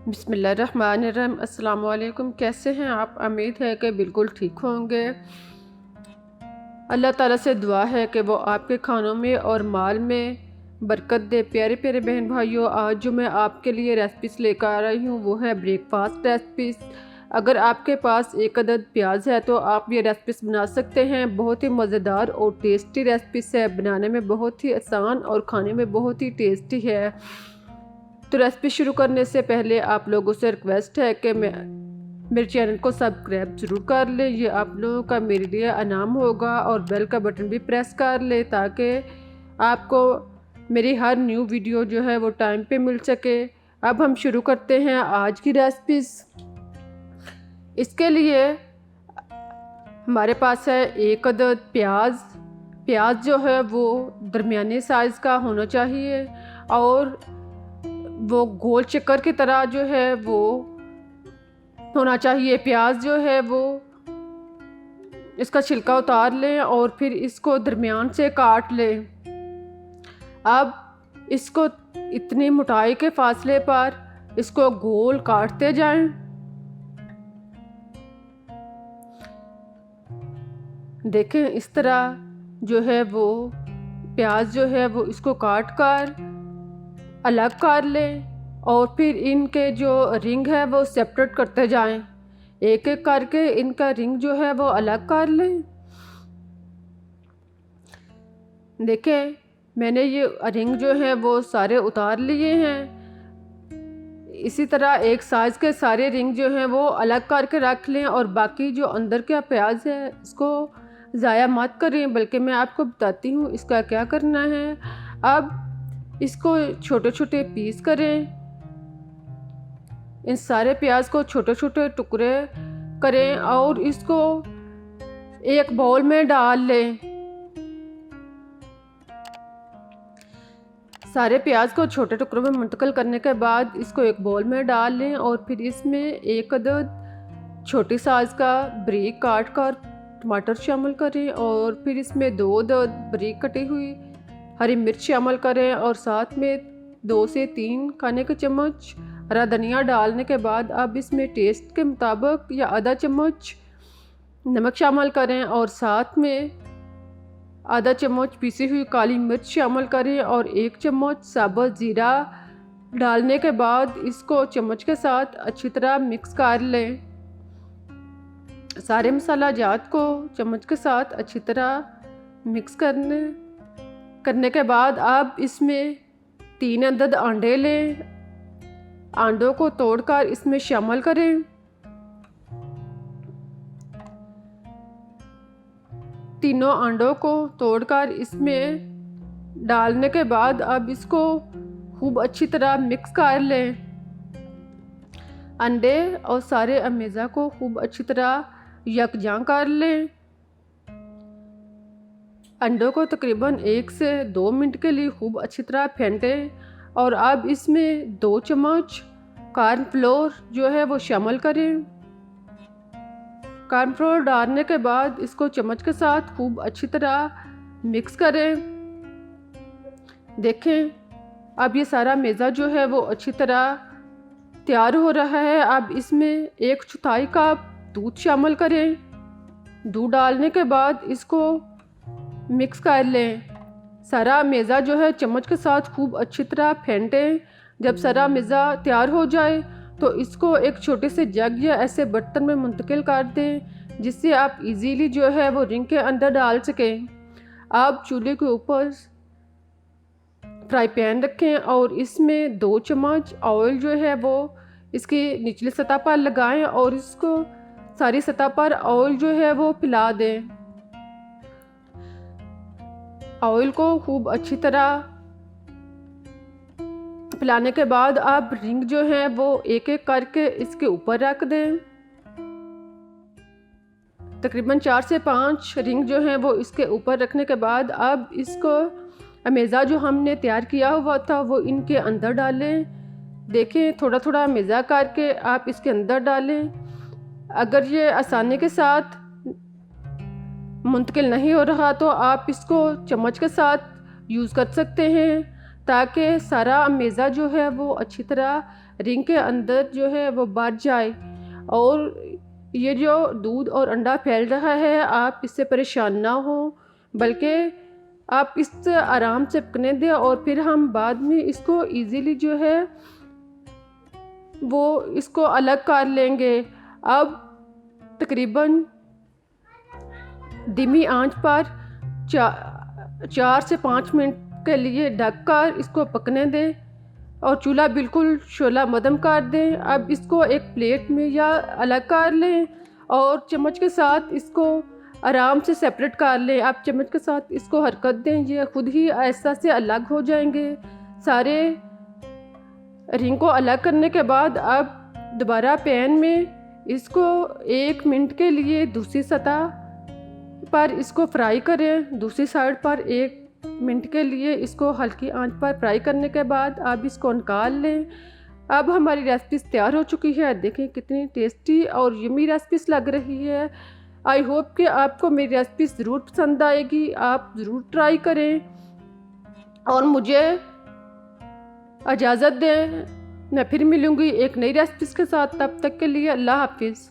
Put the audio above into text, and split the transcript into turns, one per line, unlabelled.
बिस्मिल्लाहिर्रहमानिर्रहीम। अस्सलाम वालेकुम। कैसे हैं आप? उम्मीद है कि बिल्कुल ठीक होंगे। अल्लाह ताला से दुआ है कि वो आपके खानों में और माल में बरकत दे। प्यारे प्यारे बहन भाइयों, आज जो मैं आपके लिए रेसिपीज़ लेकर आ रही हूँ वो है ब्रेकफास्ट रेसिपीज़। अगर आपके पास एक अदद प्याज है तो आप ये रेसिपीज़ बना सकते हैं। बहुत ही मज़ेदार और टेस्टी रेसिपीज़ है, बनाने में बहुत ही आसान और खाने में बहुत ही टेस्टी है। तो रेसिपी शुरू करने से पहले आप लोगों से रिक्वेस्ट है कि मेरे चैनल को सब्सक्राइब ज़रूर कर लें। ये आप लोगों का मेरे लिए इनाम होगा, और बेल का बटन भी प्रेस कर लें ताकि आपको मेरी हर न्यू वीडियो जो है वो टाइम पे मिल सके। अब हम शुरू करते हैं आज की रेसिपीज़। इसके लिए हमारे पास है एक अदद प्याज। प्याज जो है वो दरमियाने साइज़ का होना चाहिए और वो गोल चक्कर की तरह जो है वो होना चाहिए। प्याज जो है वो इसका छिलका उतार लें और फिर इसको दरमियान से काट लें। अब इसको इतनी मोटाई के फासले पर इसको गोल काटते जाएं। देखें, इस तरह जो है वो प्याज जो है वो इसको काट कर अलग कर लें और फिर इनके जो रिंग है वो सेपरेट करते जाएं। एक एक करके इनका रिंग जो है वो अलग कर लें। देखें, मैंने ये रिंग जो है वो सारे उतार लिए हैं। इसी तरह एक साइज़ के सारे रिंग जो हैं वो अलग करके रख लें, और बाकी जो अंदर का प्याज है इसको ज़ाया मत करें, बल्कि मैं आपको बताती हूँ इसका क्या करना है। अब इसको छोटे छोटे पीस करें। इन सारे प्याज को छोटे छोटे टुकड़े करें और इसको एक बाउल में डाल लें। सारे प्याज को छोटे टुकड़ों में मुंतकिल करने के बाद इसको एक बाउल में डाल लें और फिर इसमें एक अदद छोटी साइज़ का बारीक काट कर टमाटर शामिल करें, और फिर इसमें 2 अदद बारीक कटी हुई हरी मिर्च शामिल करें, और साथ में 2 से 3 खाने के चम्मच हरा धनिया डालने के बाद अब इसमें टेस्ट के मुताबिक या आधा चम्मच नमक शामिल करें, और साथ में आधा चम्मच पीसी हुई काली मिर्च शामिल करें और 1 चम्मच साबुत ज़ीरा डालने के बाद इसको चम्मच के साथ अच्छी तरह मिक्स कर लें। सारे मसाला जात को चम्मच के साथ अच्छी तरह मिक्स करने के बाद अब इसमें 3 अदद अंडे लें। अंडों को तोड़कर इसमें शामिल करें। तीनों अंडों को तोड़कर इसमें डालने के बाद अब इसको खूब अच्छी तरह मिक्स कर लें। अंडे और सारे अमेज़ा को खूब अच्छी तरह यकजां कर लें। अंडों को तकरीबन 1 से 2 मिनट के लिए खूब अच्छी तरह फेंटें, और अब इसमें 2 चम्मच कॉर्नफ्लोर जो है वो शामिल करें। कॉर्नफ्लोर डालने के बाद इसको चम्मच के साथ खूब अच्छी तरह मिक्स करें। देखें, अब ये सारा मेज़ा जो है वो अच्छी तरह तैयार हो रहा है। अब इसमें 1/4 कप दूध शामिल करें। दूध डालने के बाद इसको मिक्स कर लें। सारा मेज़ा जो है चम्मच के साथ खूब अच्छी तरह फेंटें। जब सारा मेज़ा तैयार हो जाए तो इसको एक छोटे से जग या ऐसे बर्तन में मुंतकिल कर दें, जिससे आप इजीली जो है वो रिंग के अंदर डाल सकें। आप चूल्हे के ऊपर फ्राई पैन रखें और इसमें 2 चम्मच ऑयल जो है वो इसकी निचली सतह पर लगाएं और इसको सारी सतह पर ऑयल जो है वो फैला दें। ऑयल को खूब अच्छी तरह फैलाने के बाद आप रिंग जो है वो एक एक करके इसके ऊपर रख दें। तकरीबन 4 से 5 रिंग जो है वो इसके ऊपर रखने के बाद अब इसको अमेज़ा जो हमने तैयार किया हुआ था वो इनके अंदर डालें। देखें, थोड़ा थोड़ा मेज़ा करके आप इसके अंदर डालें। अगर ये आसानी के साथ मुंतकिल नहीं हो रहा तो आप इसको चम्मच के साथ यूज़ कर सकते हैं। ताकि सारा मेज़ा जो है वो अच्छी तरह रिंग के अंदर जो है वो बढ़ जाए। और ये जो दूध और अंडा फैल रहा है, आप इससे परेशान ना हो, बल्कि आप इस आराम से पकने दें और फिर हम बाद में इसको इजीली जो है वो इसको अलग कर लेंगे। अब तकरीबन धीमी आंच पर 4 से 5 मिनट के लिए ढककर इसको पकने दें और चूल्हा बिल्कुल शोला मदम कर दें। अब इसको एक प्लेट में या अलग कर लें और चम्मच के साथ इसको आराम से सेपरेट कर लें। आप चम्मच के साथ इसको हरकत दें, ये खुद ही ऐसा से अलग हो जाएंगे। सारे रिंग को अलग करने के बाद अब दोबारा पैन में इसको 1 मिनट के लिए दूसरी सतह पर इसको फ्राई करें। दूसरी साइड पर 1 मिनट के लिए इसको हल्की आंच पर फ्राई करने के बाद आप इसको निकाल लें। अब हमारी रेसिपी तैयार हो चुकी है। देखें कितनी टेस्टी और यम्मी रेसिपी लग रही है। आई होप कि आपको मेरी रेसिपी ज़रूर पसंद आएगी, आप ज़रूर ट्राई करें और मुझे इजाज़त दें। मैं फिर मिलूँगी एक नई रेसिपी के साथ, तब तक के लिए अल्लाह हाफिज़।